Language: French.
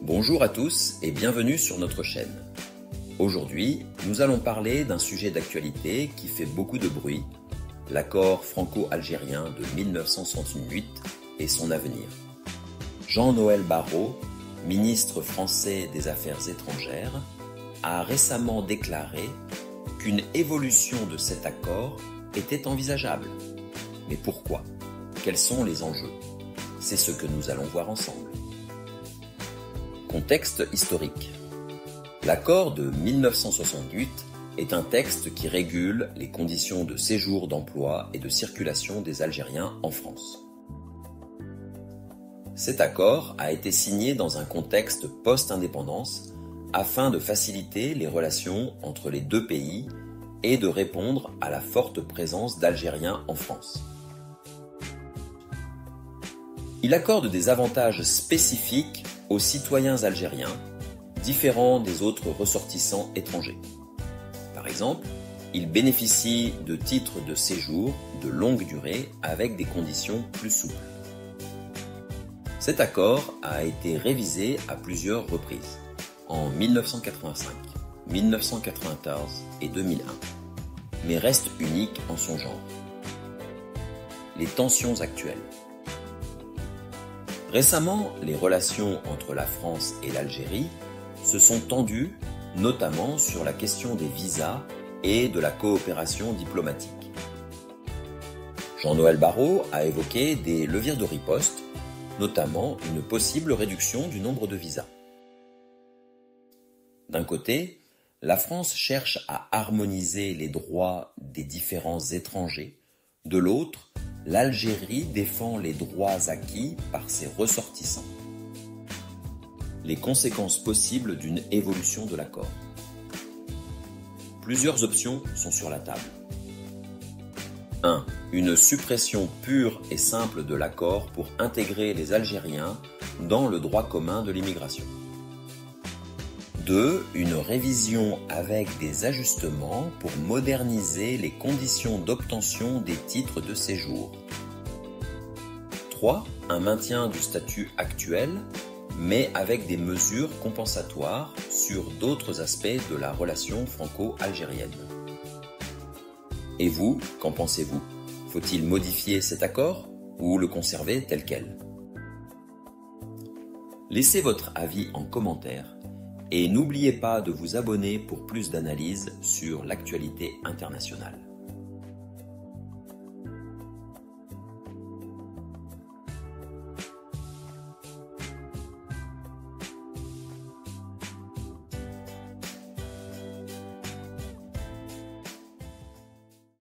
Bonjour à tous et bienvenue sur notre chaîne. Aujourd'hui, nous allons parler d'un sujet d'actualité qui fait beaucoup de bruit, l'accord franco-algérien de 1968 et son avenir. Jean-Noël Barrot, ministre français des Affaires étrangères, a récemment déclaré qu'une évolution de cet accord était envisageable. Mais pourquoi? Quels sont les enjeux? C'est ce que nous allons voir ensemble. Contexte historique. L'accord de 1968 est un texte qui régule les conditions de séjour, d'emploi et de circulation des Algériens en France. Cet accord a été signé dans un contexte post-indépendance afin de faciliter les relations entre les deux pays et de répondre à la forte présence d'Algériens en France. Il accorde des avantages spécifiques aux citoyens algériens, différents des autres ressortissants étrangers. Par exemple, ils bénéficient de titres de séjour de longue durée avec des conditions plus souples. Cet accord a été révisé à plusieurs reprises, en 1985, 1994 et 2001, mais reste unique en son genre. Les tensions actuelles. Récemment, les relations entre la France et l'Algérie se sont tendues, notamment sur la question des visas et de la coopération diplomatique. Jean-Noël Barrot a évoqué des leviers de riposte, notamment une possible réduction du nombre de visas. D'un côté, la France cherche à harmoniser les droits des différents étrangers. De l'autre, l'Algérie défend les droits acquis par ses ressortissants. Les conséquences possibles d'une évolution de l'accord. Plusieurs options sont sur la table. 1. Une suppression pure et simple de l'accord pour intégrer les Algériens dans le droit commun de l'immigration. 2. Une révision avec des ajustements pour moderniser les conditions d'obtention des titres de séjour. 3. Un maintien du statut actuel, mais avec des mesures compensatoires sur d'autres aspects de la relation franco-algérienne. Et vous, qu'en pensez-vous? Faut-il modifier cet accord ou le conserver tel quel? Laissez votre avis en commentaire. Et n'oubliez pas de vous abonner pour plus d'analyses sur l'actualité internationale.